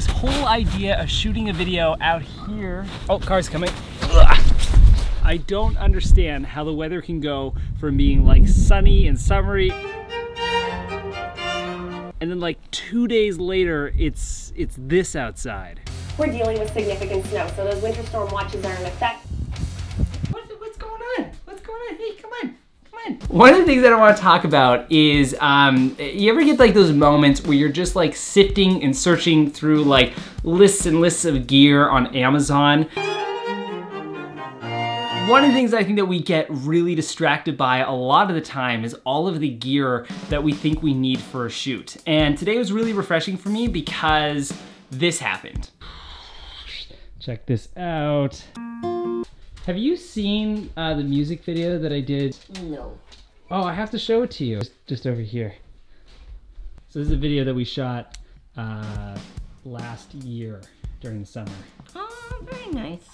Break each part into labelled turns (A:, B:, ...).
A: this whole idea of shooting a video out here. Oh, car's coming. Ugh. I don't understand how the weather can go from being like sunny and summery, and then like 2 days later, it's this outside.
B: We're dealing with significant snow, so those winter storm watches are in effect.
A: What's going on? What's going on? Hey, come on. One of the things that I want to talk about is, you ever get like those moments where you're just like sifting and searching through like lists and lists of gear on Amazon? One of the things I think that we get really distracted by a lot of the time is all of the gear that we think we need for a shoot. And today was really refreshing for me because this happened. Check this out. Have you seen the music video that I did?
B: No.
A: Oh, I have to show it to you. Just over here. So this is a video that we shot last year during the summer.
B: Oh, very nice.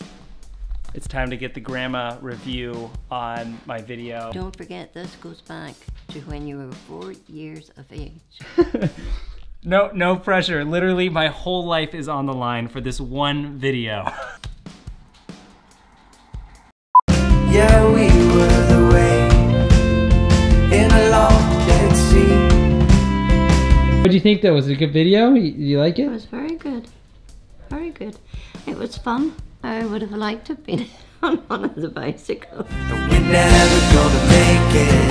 A: It's time to get the grandma review on my video.
C: Don't forget, this goes back to when you were 4 years of age.
A: No pressure. Literally, my whole life is on the line for this one video.
D: Yeah, we were the way in a long dead sea.
A: What do you think though? Was it a good video? You like
C: It
A: it?
C: was very good. Very good. It was fun. I would have liked to have been on one of the bicycles.
D: We're never gonna make it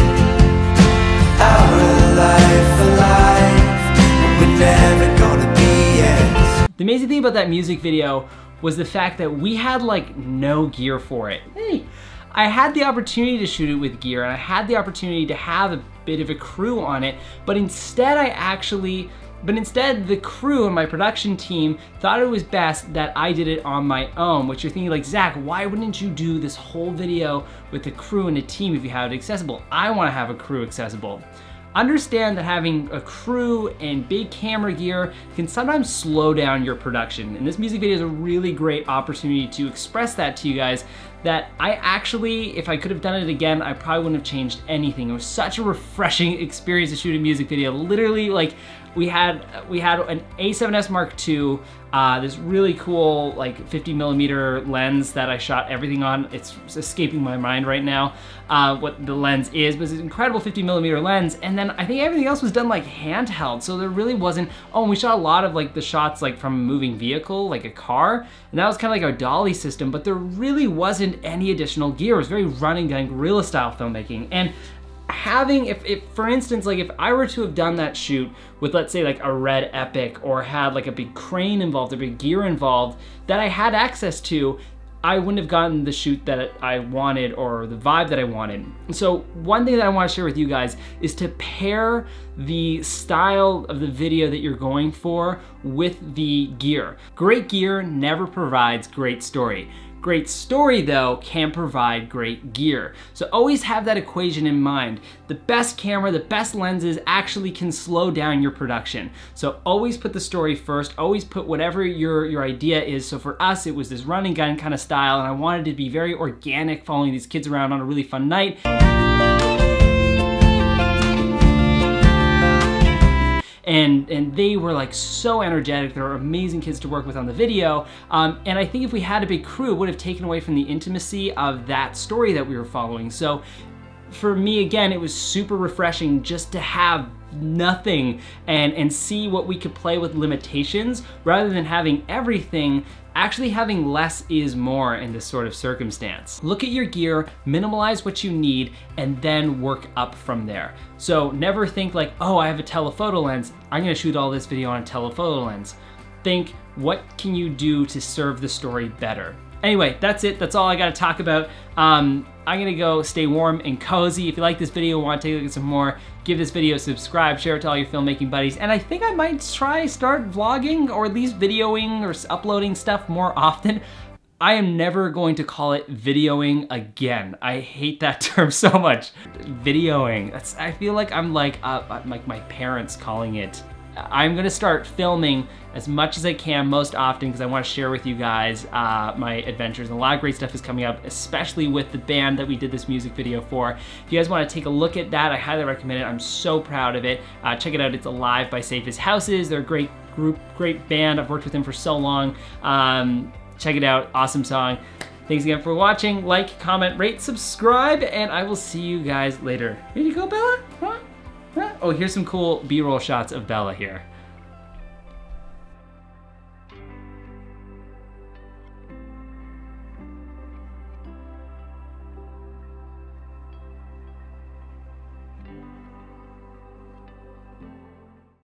D: our life alive. We're never gonna be it.
A: The amazing thing about that music video was the fact that we had like no gear for it. Hey, I had the opportunity to shoot it with gear and I had the opportunity to have a bit of a crew on it, but instead the crew and my production team thought it was best that I did it on my own, which you're thinking like, Zach, why wouldn't you do this whole video with a crew and a team if you have it accessible? I wanna have a crew accessible. Understand that having a crew and big camera gear can sometimes slow down your production. And this music video is a really great opportunity to express that to you guys, that I actually, if I could have done it again, I probably wouldn't have changed anything. It was such a refreshing experience to shoot a music video. Literally, like, we had an A7S Mark II, this really cool like 50mm lens that I shot everything on. It's escaping my mind right now what the lens is, but it's an incredible 50mm lens. And then I think everything else was done like handheld, so there really wasn't. Oh, and we shot a lot of like the shots like from a moving vehicle, like a car, and that was kind of like our dolly system. But there really wasn't any additional gear. It was very run and gun guerrilla style filmmaking. And having, if for instance, like if I were to have done that shoot with, let's say, like a Red Epic, or had like a big crane involved, a big gear involved that I had access to, I wouldn't have gotten the shoot that I wanted or the vibe that I wanted. So one thing that I want to share with you guys is to pair the style of the video that you're going for with the gear. Great gear never provides great story. Great story, though, can provide great gear. So always have that equation in mind. The best camera, the best lenses actually can slow down your production. So always put the story first, always put whatever your idea is. So for us, it was this run and gun kind of style, and I wanted it to be very organic, following these kids around on a really fun night. And they were like so energetic. They were amazing kids to work with on the video. And I think if we had a big crew, it would have taken away from the intimacy of that story that we were following. So for me, again, it was super refreshing just to have nothing and see what we could play with limitations rather than having everything. Actually having less is more in this sort of circumstance. Look at your gear, minimalize what you need, and then work up from there. So never think like, oh, I have a telephoto lens, I'm gonna shoot all this video on a telephoto lens. Think, what can you do to serve the story better? Anyway, that's it. That's all I gotta talk about. I'm gonna go stay warm and cozy. If you like this video and want to take a look at some more, give this video a subscribe, share it to all your filmmaking buddies, and I think I might start vlogging or at least videoing or uploading stuff more often. I am never going to call it videoing again. I hate that term so much. Videoing, I feel like I'm like my parents calling it. I'm gonna start filming as much as I can most often because I want to share with you guys my adventures, and a lot of great stuff is coming up, especially with the band that we did this music video for. If you guys want to take a look at that, I highly recommend it. I'm so proud of it. Check it out, it's Alive by Safest Houses. They're a great great band. I've worked with him for so long. Check it out, awesome song. Thanks again for watching. Like, comment, rate, subscribe, and I will see you guys later. Ready to go, Bella? Huh? Oh, here's some cool B-roll shots of Bella here.